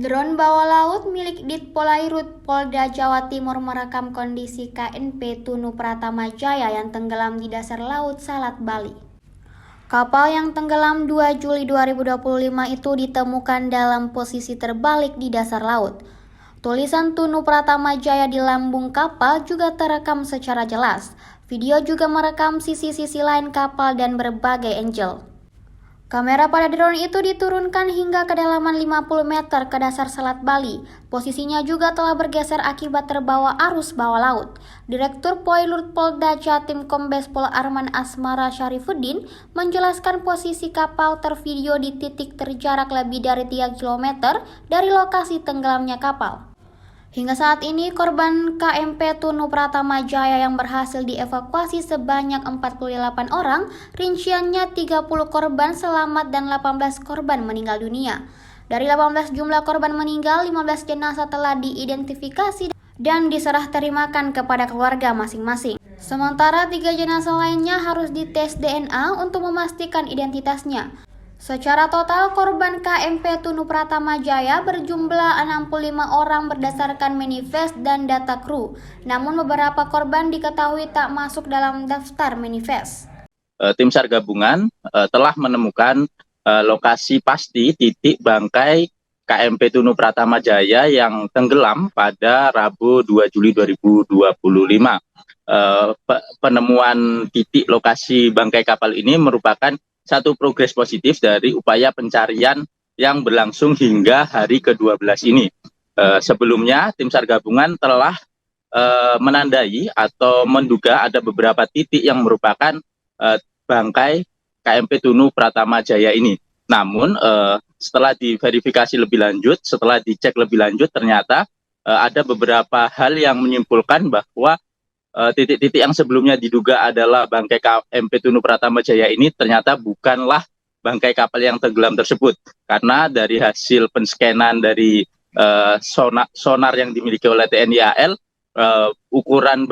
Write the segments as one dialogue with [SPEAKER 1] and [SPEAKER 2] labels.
[SPEAKER 1] Drone bawah laut milik Ditpolairut Polda Jawa Timur merekam kondisi KNP Tunu Pratama Jaya yang tenggelam di dasar laut Salat, Bali. Kapal yang tenggelam 2 Juli 2025 itu ditemukan dalam posisi terbalik di dasar laut. Tulisan Tunu Pratama Jaya di lambung kapal juga terekam secara jelas. Video juga merekam sisi-sisi lain kapal dan berbagai angle. Kamera pada drone itu diturunkan hingga kedalaman 50 meter ke dasar Selat Bali. Posisinya juga telah bergeser akibat terbawa arus bawah laut. Direktur Poilur Polda Jatim Kombes Pol Arman Asmara Syarifuddin menjelaskan posisi kapal tervideo di titik terjarak lebih dari 3 km dari lokasi tenggelamnya kapal. Hingga saat ini, korban KMP Tunu Pratama Jaya yang berhasil dievakuasi sebanyak 48 orang, rinciannya 30 korban selamat dan 18 korban meninggal dunia. Dari 18 jumlah korban meninggal, 15 jenazah telah diidentifikasi dan diserah terimakan kepada keluarga masing-masing. Sementara 3 jenazah lainnya harus dites DNA untuk memastikan identitasnya. Secara total, korban KMP Tunu Pratama Jaya berjumlah 65 orang berdasarkan manifest dan data kru. Namun beberapa korban diketahui tak masuk dalam daftar manifest.
[SPEAKER 2] Tim SAR gabungan telah menemukan lokasi pasti titik bangkai KMP Tunu Pratama Jaya yang tenggelam pada Rabu 2 Juli 2025. Penemuan titik lokasi bangkai kapal ini merupakan satu progres positif dari upaya pencarian yang berlangsung hingga hari ke-12 ini. Sebelumnya, tim SAR gabungan telah menandai atau menduga ada beberapa titik yang merupakan bangkai KMP Tunu Pratama Jaya ini. Namun, setelah diverifikasi lebih lanjut, setelah dicek lebih lanjut, ternyata ada beberapa hal yang menyimpulkan bahwa titik-titik yang sebelumnya diduga adalah bangkai KMP Tunu Pratama Jaya ini ternyata bukanlah bangkai kapal yang tenggelam tersebut, karena dari hasil penskenan dari sonar yang dimiliki oleh TNI AL, ukuran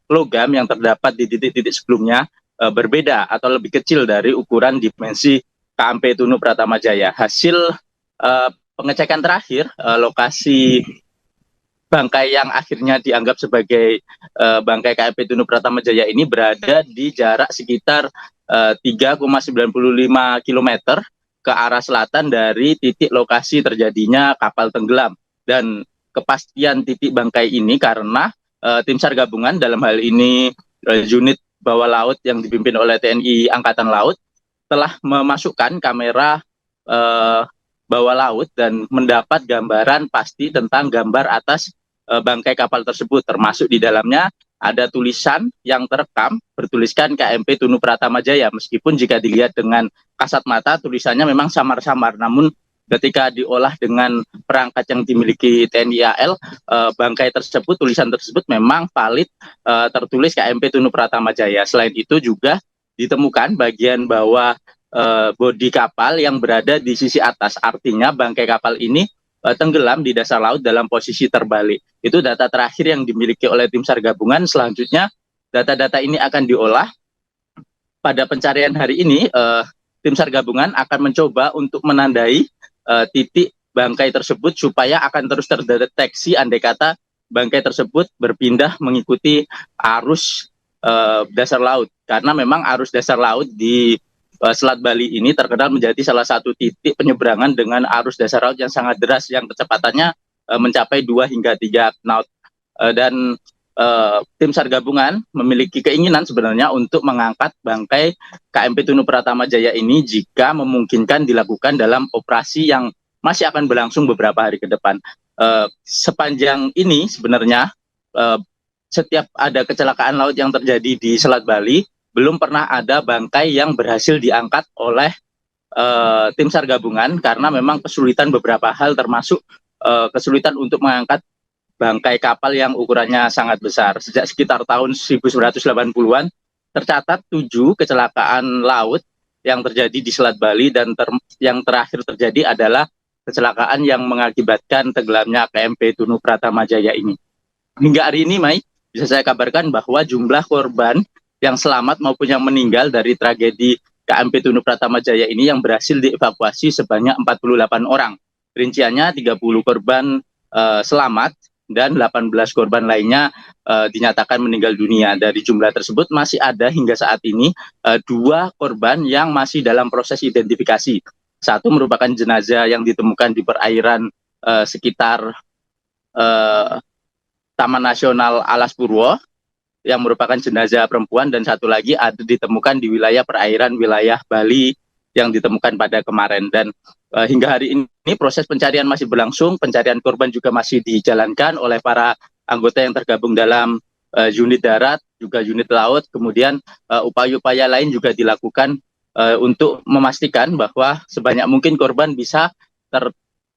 [SPEAKER 2] logam yang terdapat di titik-titik sebelumnya berbeda atau lebih kecil dari ukuran dimensi KMP Tunu Pratama Jaya. Hasil pengecekan terakhir, lokasi bangkai yang akhirnya dianggap sebagai bangkai KMP Tunu Pratama Jaya ini berada di jarak sekitar 3,95 km ke arah selatan dari titik lokasi terjadinya kapal tenggelam. Dan kepastian titik bangkai ini karena tim SAR gabungan, dalam hal ini unit bawah laut yang dipimpin oleh TNI Angkatan Laut, telah memasukkan kamera bawah laut dan mendapat gambaran pasti tentang gambar atas bangkai kapal tersebut, termasuk di dalamnya ada tulisan yang terekam bertuliskan KMP Tunu Pratama Jaya. Meskipun jika dilihat dengan kasat mata tulisannya memang samar-samar, namun ketika diolah dengan perangkat yang dimiliki TNI AL, bangkai tersebut, tulisan tersebut memang valid tertulis KMP Tunu Pratama Jaya. Selain itu juga ditemukan bagian bawah bodi kapal yang berada di sisi atas, artinya bangkai kapal ini tenggelam di dasar laut dalam posisi terbalik. Itu data terakhir yang dimiliki oleh tim SAR gabungan. Selanjutnya data-data ini akan diolah. Pada pencarian hari ini, tim SAR gabungan akan mencoba untuk menandai titik bangkai tersebut supaya akan terus terdeteksi andai kata bangkai tersebut berpindah mengikuti arus dasar laut. Karena memang arus dasar laut di Selat Bali ini terkenal menjadi salah satu titik penyeberangan dengan arus dasar laut yang sangat deras, yang kecepatannya mencapai 2 hingga 3 knot. Dan tim SAR gabungan memiliki keinginan sebenarnya untuk mengangkat bangkai KMP Tunu Pratama Jaya ini jika memungkinkan dilakukan dalam operasi yang masih akan berlangsung beberapa hari ke depan. Sepanjang ini sebenarnya setiap ada kecelakaan laut yang terjadi di Selat Bali, belum pernah ada bangkai yang berhasil diangkat oleh tim SAR gabungan karena memang kesulitan beberapa hal, termasuk kesulitan untuk mengangkat bangkai kapal yang ukurannya sangat besar. Sejak sekitar tahun 1980-an tercatat 7 kecelakaan laut yang terjadi di Selat Bali, dan yang terakhir terjadi adalah kecelakaan yang mengakibatkan tenggelamnya KMP Tunu Pratama Jaya ini. Hingga hari ini, Mai, bisa saya kabarkan bahwa jumlah korban yang selamat maupun yang meninggal dari tragedi KMP Tunu Pratama Jaya ini yang berhasil dievakuasi sebanyak 48 orang. Rinciannya 30 korban selamat dan 18 korban lainnya dinyatakan meninggal dunia. Dari jumlah tersebut masih ada hingga saat ini 2 korban yang masih dalam proses identifikasi. Satu merupakan jenazah yang ditemukan di perairan sekitar Taman Nasional Alas Purwo yang merupakan jenazah perempuan, dan satu lagi ada ditemukan di wilayah perairan wilayah Bali yang ditemukan pada kemarin. Dan hingga hari ini proses pencarian masih berlangsung, pencarian korban juga masih dijalankan oleh para anggota yang tergabung dalam unit darat, juga unit laut. Kemudian upaya-upaya lain juga dilakukan untuk memastikan bahwa sebanyak mungkin korban bisa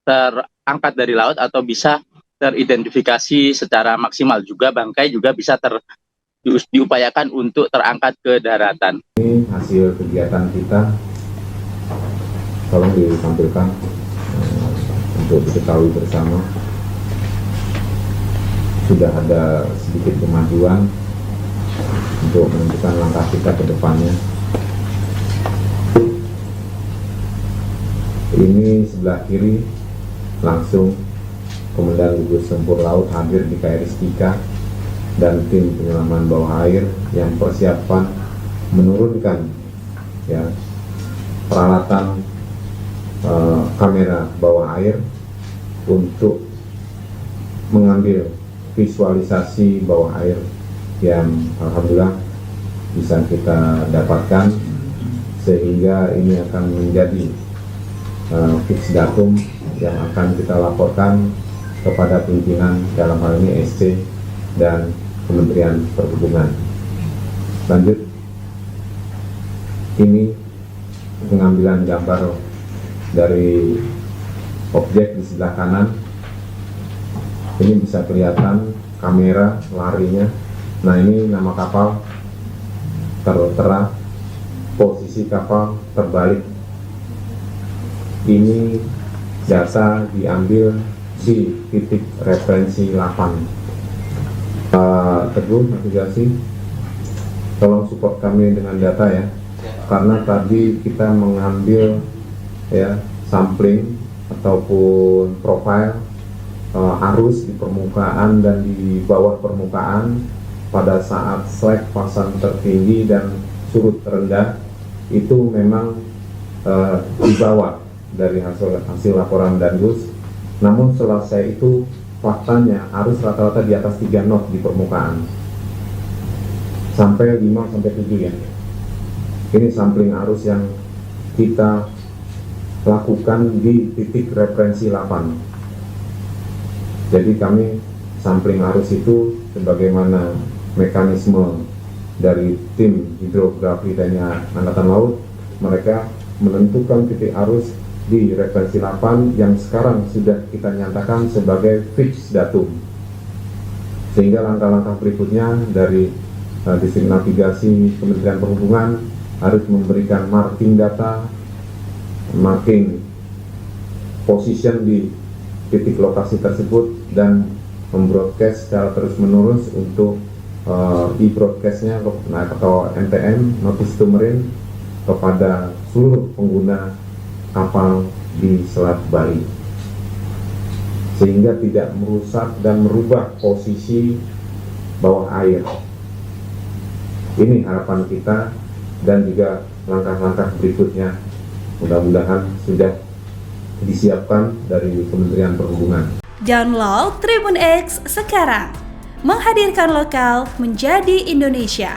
[SPEAKER 2] terangkat dari laut atau bisa teridentifikasi secara maksimal. Juga bangkai juga bisa diupayakan untuk terangkat ke daratan.
[SPEAKER 3] Ini hasil kegiatan kita, tolong ditampilkan untuk diketahui bersama. Sudah ada sedikit kemajuan untuk menentukan langkah kita ke depannya. Ini sebelah kiri langsung Komandan Gugus Tempur Laut hadir di KRI Stika dan tim penyelaman bawah air yang persiapan menurunkan ya peralatan kamera bawah air untuk mengambil visualisasi bawah air yang alhamdulillah bisa kita dapatkan, sehingga ini akan menjadi fix datum yang akan kita laporkan kepada pimpinan, dalam hal ini SC dan Kementerian Perhubungan. Lanjut, ini pengambilan gambar dari objek di sebelah kanan. Ini bisa kelihatan kamera larinya. Nah, ini nama kapal tertera, posisi kapal terbalik. Ini data diambil di titik referensi 8. Teguh navigasi, tolong support kami dengan data ya, karena tadi kita mengambil ya sampling ataupun profil arus di permukaan dan di bawah permukaan pada saat slack pasang tertinggi dan surut terendah itu memang dibawa dari hasil laporan Dangus. Namun selesai itu faktanya arus rata-rata di atas 3 knot di permukaan sampai 5-7 ya. Ini sampling arus yang kita lakukan di titik referensi 8. Jadi kami sampling arus itu sebagaimana mekanisme dari tim hidrografi TNI Angkatan Laut, mereka menentukan titik arus di referensi 8 yang sekarang sudah kita nyatakan sebagai fix datum, sehingga langkah-langkah berikutnya dari Distrik Navigasi Kementerian Perhubungan harus memberikan marking data, marking position di titik lokasi tersebut, dan membroadcast secara terus-menerus untuk e-broadcastnya atau NTM, Notice to Marine, kepada seluruh pengguna kapal di Selat Bali, sehingga tidak merusak dan merubah posisi bawah air. Ini harapan kita dan juga langkah-langkah berikutnya mudah-mudahan sudah disiapkan dari Kementerian Perhubungan.
[SPEAKER 4] Download Tribun X sekarang, menghadirkan lokal menjadi Indonesia.